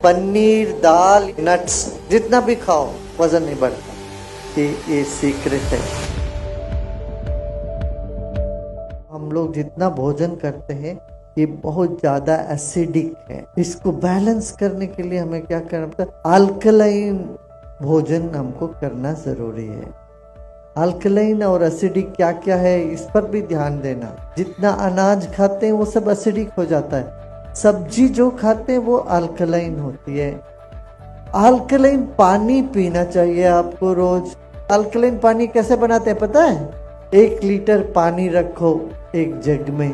पनीर, दाल, nuts जितना भी खाओ वजन नहीं बढ़ता। ये सीक्रेट है। हम लोग जितना भोजन करते हैं ये बहुत ज्यादा एसिडिक है। इसको बैलेंस करने के लिए हमें क्या करना पड़ता है? अल्कलाइन भोजन हमको करना जरूरी है। अल्कलाइन और एसिडिक क्या क्या है इस पर भी ध्यान देना। जितना अनाज खाते हैं वो सब एसिडिक हो जाता है। सब्जी जो खाते हैं वो अल्कलाइन होती है। अल्कलाइन पानी पीना चाहिए आपको रोज। अल्कलाइन पानी कैसे बनाते हैं पता है? 1 लीटर पानी रखो एक जग में,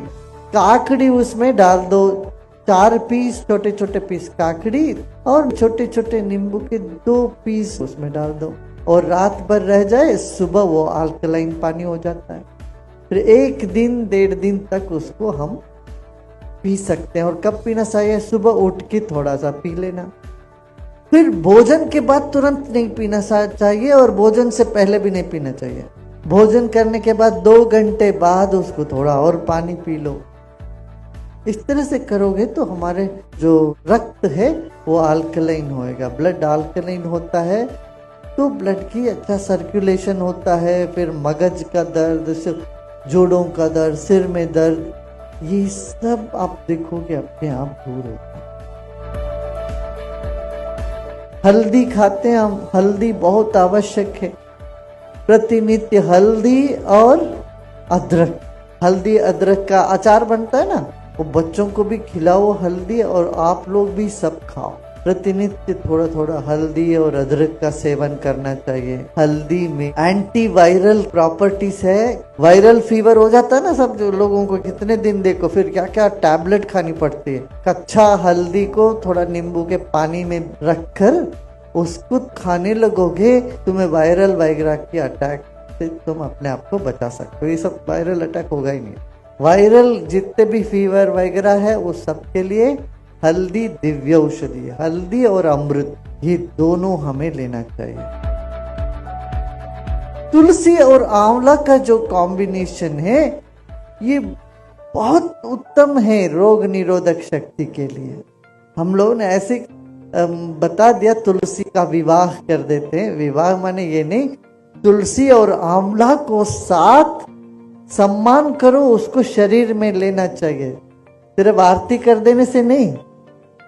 काकड़ी उसमें डाल दो, 4 पीस छोटे छोटे पीस काकड़ी और छोटे छोटे नींबू के 2 पीस उसमें डाल दो और रात भर रह जाए, सुबह वो अल्कलाइन पानी हो जाता है। फिर 1 दिन 1.5 दिन तक उसको हम पी सकते हैं। और कब पीना चाहिए? सुबह उठ के थोड़ा सा पी लेना। फिर भोजन के बाद तुरंत नहीं पीना चाहिए और भोजन से पहले भी नहीं पीना चाहिए। भोजन करने के बाद 2 घंटे बाद उसको थोड़ा और पानी पी लो। इस तरह से करोगे तो हमारे जो रक्त है वो अल्कलाइन होएगा। ब्लड अल्कलाइन होता है तो ब्लड की अच्छा सर्कुलेशन होता है। फिर मगज का दर्द, जोड़ों का दर्द, सिर में दर्द, ये सब आप देखोगे अपने आप दूर होता है। हल्दी खाते हैं हम, हल्दी बहुत आवश्यक है। प्रतिनित्य हल्दी और अदरक, हल्दी अदरक का अचार बनता है ना, वो बच्चों को भी खिलाओ हल्दी, और आप लोग भी सब खाओ। प्रतिनित्य थोड़ा थोड़ा हल्दी और अदरक का सेवन करना चाहिए। हल्दी में एंटीवायरल प्रॉपर्टीज है। वायरल फीवर हो जाता है ना सब लोगों को, कितने दिन देखो फिर क्या क्या टैबलेट खानी पड़ती है। कच्चा हल्दी को थोड़ा नींबू के पानी में रखकर उसको खाने लगोगे, तुम्हें वायरल वगैरह की अटैक से तुम अपने आप को बचा सकते हो। ये सब वायरल अटैक होगा ही नहीं। वायरल जितने भी फीवर वगैरह है वो सबके लिए हल्दी दिव्य औषधि है। हल्दी और अमृत ये दोनों हमें लेना चाहिए। तुलसी और आंवला का जो कॉम्बिनेशन है ये बहुत उत्तम है रोग निरोधक शक्ति के लिए। हम लोग ने ऐसे बता दिया तुलसी का विवाह कर देते हैं। विवाह माने ये नहीं, तुलसी और आंवला को साथ सम्मान करो, उसको शरीर में लेना चाहिए। सिर्फ आरती कर देने से नहीं,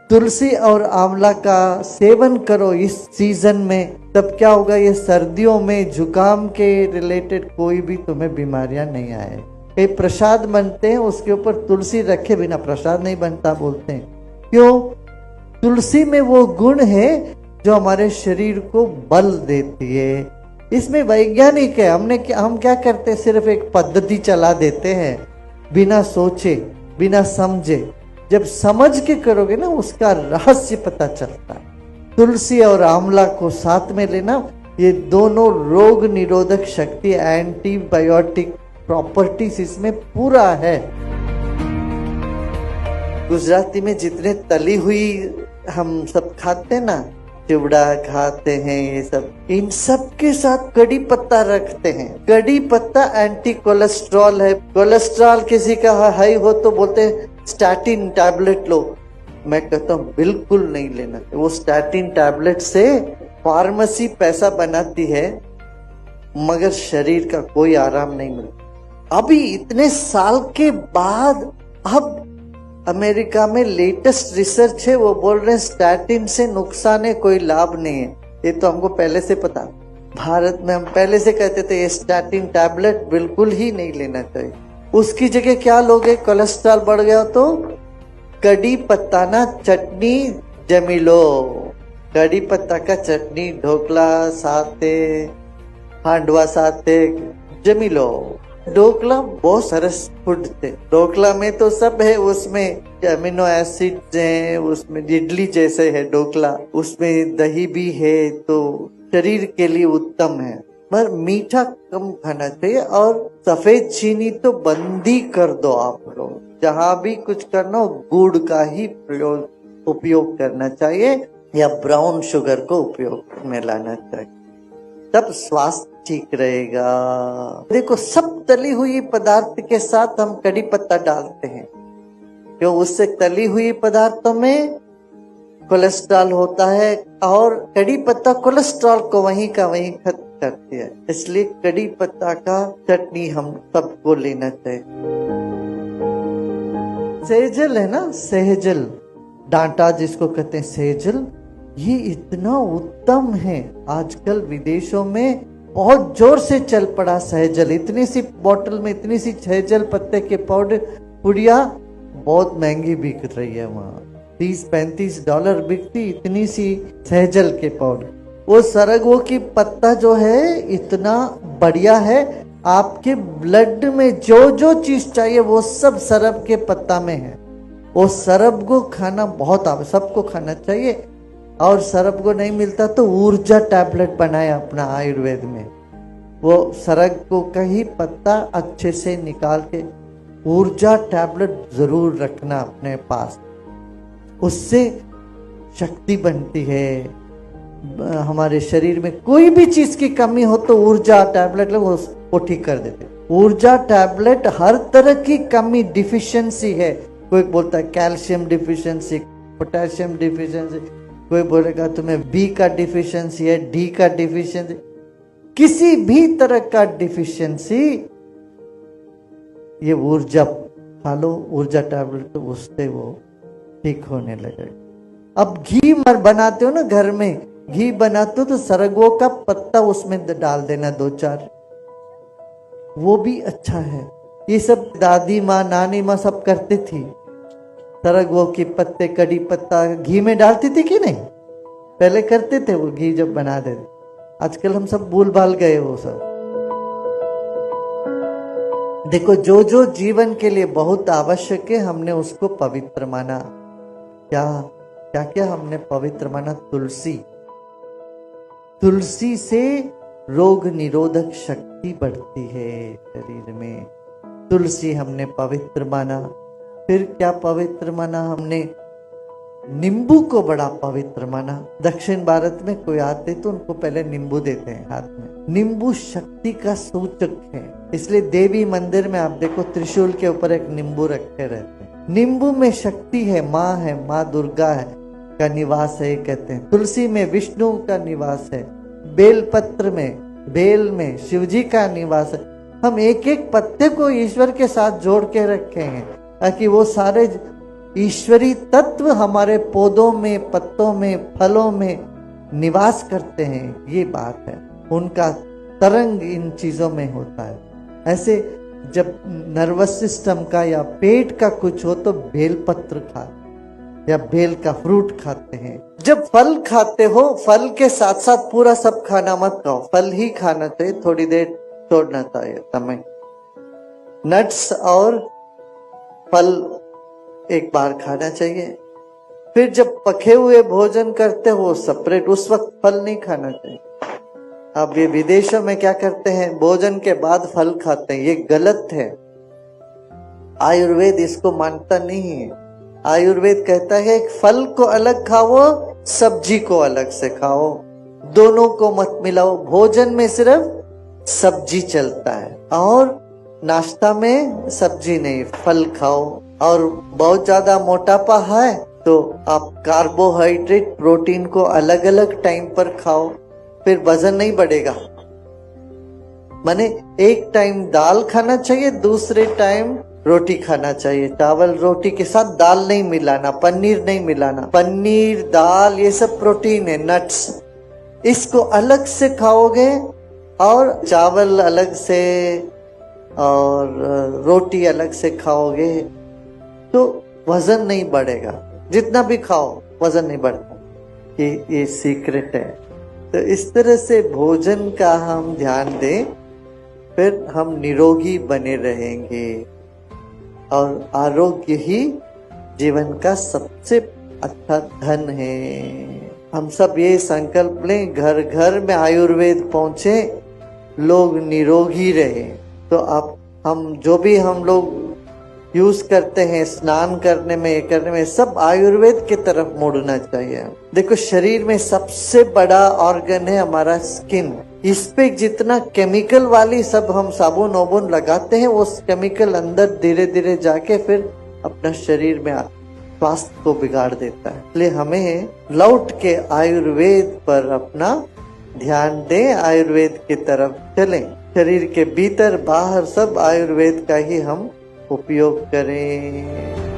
तुलसी और आंवला का सेवन करो इस सीजन में। तब क्या होगा, ये सर्दियों में जुकाम के रिलेटेड कोई भी तुम्हें बीमारियां नहीं आए। कई प्रसाद बनते हैं उसके ऊपर तुलसी रखे बिना प्रसाद नहीं बनता बोलते हैं। क्यों? तुलसी में वो गुण है जो हमारे शरीर को बल देती है। इसमें वैज्ञानिक है। हम क्या करते हैं, सिर्फ एक पद्धति चला देते हैं बिना सोचे बिना समझे। जब समझ के करोगे ना उसका रहस्य पता चलता है। तुलसी और आंवला को साथ में लेना, ये दोनों रोग निरोधक शक्ति, एंटीबायोटिक प्रॉपर्टीज इसमें पूरा है। गुजराती में जितने तली हुई हम सब खाते हैं ना, चिवड़ा खाते हैं, ये सब, इन सब के साथ कड़ी पत्ता रखते हैं। कड़ी पत्ता एंटी कोलेस्ट्रॉल है। कोलेस्ट्रॉल किसी का हाई हो तो बोलते हैं स्टैटिन टैबलेट लो। मैं कहता हूँ बिल्कुल नहीं लेना। वो स्टैटिन टैबलेट से फार्मेसी पैसा बनाती है मगर शरीर का कोई आराम नहीं मिलता। अभी इतने साल के बाद अब अमेरिका में लेटेस्ट रिसर्च है, वो बोल रहे हैं स्टैटिन से नुकसान है, कोई लाभ नहीं है। ये तो हमको पहले से पता। भारत में हम पहले से कहते थे ये स्टैटिन टैबलेट बिल्कुल ही नहीं लेना चाहिए। उसकी जगह क्या लोगे, कोलेस्ट्रॉल बढ़ गया तो कड़ी पत्ता ना चटनी जमी लो। कड़ी पत्ता का चटनी, ढोकला साथे, हांडवा साथे जमी लो। ढोकला बहुत सरस फूड थे। ढोकला में तो सब है, उसमें अमीनो एसिड है, उसमें इडली जैसे है ढोकला, उसमें दही भी है, तो शरीर के लिए उत्तम है। पर मीठा कम खाना चाहिए और सफेद चीनी तो बंद ही कर दो। आप लोग जहाँ भी कुछ करना हो गुड़ का ही उपयोग करना चाहिए या ब्राउन शुगर को उपयोग में लाना चाहिए, तब स्वास्थ्य ठीक रहेगा। देखो सब तली हुई पदार्थ के साथ हम कड़ी पत्ता डालते हैं, क्यों? उससे तली हुई पदार्थों में कोलेस्ट्रॉल होता है, और कड़ी पत्ता कोलेस्ट्रॉल को वहीं का वहीं खत्म करती है। इसलिए कड़ी पत्ता का चटनी हम सबको लेना चाहिए। सेजल है ना, सेजल, डांटा जिसको कहते हैं सेजल, ये इतना उत्तम है। आजकल विदेशों में बहुत जोर से चल पड़ा सेजल। इतनी सी बोतल में इतनी सी सेजल पत्ते के पाउडर पुड़िया बहुत महंगी बिक रही है वहाँ। $30-35 बिकती इतनी सी सहजल के पाउडर। वो सरगवो की पत्ता जो है इतना बढ़िया है, आपके ब्लड में जो जो चीज चाहिए वो सब सरब के पत्ता में है। वो सरब को खाना बहुत सबको खाना चाहिए। और सरब को नहीं मिलता तो ऊर्जा टैबलेट बनाए अपना आयुर्वेद में। वो सरग को का ही पत्ता अच्छे से निकाल के ऊर्जा टैबलेट जरूर रखना अपने पास, उससे शक्ति बनती है। हमारे शरीर में कोई भी चीज की कमी हो तो ऊर्जा टैबलेट वो ठीक कर देते। ऊर्जा टैबलेट हर तरह की कमी डिफिशियंसी है, कोई बोलता है कैल्शियम डिफिशियंसी, पोटेशियम डिफिशियंसी, कोई बोलेगा तुम्हें बी का डिफिशियंसी है, डी का डिफिशियंसी, किसी भी तरह का डिफिशियंसी, ये ऊर्जा खा लो, ऊर्जा टैबलेट, तो उससे वो ठीक होने लगे। अब घी बनाते हो ना घर में, घी बनाते हो तो सरगवो का पत्ता उसमें डाल देना 2-4, वो भी अच्छा है। ये सब दादी माँ नानी माँ सब करती थी। सरगवो के पत्ते कड़ी पत्ता घी में डालती थी कि नहीं, पहले करते थे वो घी जब बना देते। आजकल हम सब भूल भाल गए वो सब। देखो जो जो जीवन के लिए बहुत आवश्यक है हमने उसको पवित्र माना। क्या क्या क्या हमने पवित्र माना? तुलसी, तुलसी से रोग निरोधक शक्ति बढ़ती है शरीर में। तुलसी हमने पवित्र माना। फिर क्या पवित्र माना हमने? नींबू को बड़ा पवित्र माना। दक्षिण भारत में कोई आते तो उनको पहले नींबू देते हैं हाथ में। नींबू शक्ति का सूचक है, इसलिए देवी मंदिर में आप देखो त्रिशूल के ऊपर एक नींबू रखे रहते हैं। नींबू में शक्ति है, माँ दुर्गा है का निवास है कहते हैं। तुलसी में विष्णु का निवास है। बेल पत्र में, बेल में शिवजी का निवास है। हम एक एक पत्ते को ईश्वर के साथ जोड़ के रखे हैं ताकि वो सारे ईश्वरी तत्व हमारे पौधों में, पत्तों में, फलों में निवास करते हैं। ये बात है, उनका तरंग इन चीजों में होता है। ऐसे जब नर्वस सिस्टम का या पेट का कुछ हो तो बेल पत्र खा या बेल का फ्रूट खाते हैं। जब फल खाते हो, फल के साथ साथ पूरा सब खाना मत खाओ, फल ही खाना चाहिए, थोड़ी देर छोड़ना चाहिए समय। नट्स और फल एक बार खाना चाहिए। फिर जब पके हुए भोजन करते हो सेपरेट, उस वक्त फल नहीं खाना चाहिए। अब ये विदेशों में क्या करते हैं, भोजन के बाद फल खाते हैं, ये गलत है। आयुर्वेद इसको मानता नहीं है। आयुर्वेद कहता है फल को अलग खाओ, सब्जी को अलग से खाओ, दोनों को मत मिलाओ। भोजन में सिर्फ सब्जी चलता है और नाश्ता में सब्जी नहीं, फल खाओ। और बहुत ज्यादा मोटापा है तो आप कार्बोहाइड्रेट प्रोटीन को अलग अलग टाइम पर खाओ, फिर वजन नहीं बढ़ेगा। माने एक टाइम दाल खाना चाहिए, दूसरे टाइम रोटी खाना चाहिए। चावल रोटी के साथ दाल नहीं मिलाना, पनीर नहीं मिलाना। पनीर, दाल ये सब प्रोटीन है, नट्स, इसको अलग से खाओगे और चावल अलग से और रोटी अलग से खाओगे तो वजन नहीं बढ़ेगा। जितना भी खाओ वजन नहीं बढ़ता। ये सीक्रेट है। तो इस तरह से भोजन का हम ध्यान दें, फिर हम निरोगी बने रहेंगे। और आरोग्य ही जीवन का सबसे अच्छा धन है। हम सब ये संकल्प लें, घर घर में आयुर्वेद पहुंचे, लोग निरोगी रहे। तो अब हम जो भी हम लोग यूज करते हैं स्नान करने में, ये करने में, सब आयुर्वेद की तरफ मुड़ना चाहिए। देखो शरीर में सबसे बड़ा ऑर्गन है हमारा स्किन। इस पे जितना केमिकल वाली सब हम साबुन वाबुन लगाते हैं, वो केमिकल अंदर धीरे धीरे जाके फिर अपना शरीर में स्वास्थ्य को बिगाड़ देता है। इसलिए हमें लौट के आयुर्वेद पर अपना ध्यान दें, आयुर्वेद की तरफ चलें। शरीर के भीतर बाहर सब आयुर्वेद का ही हम उपयोग करें।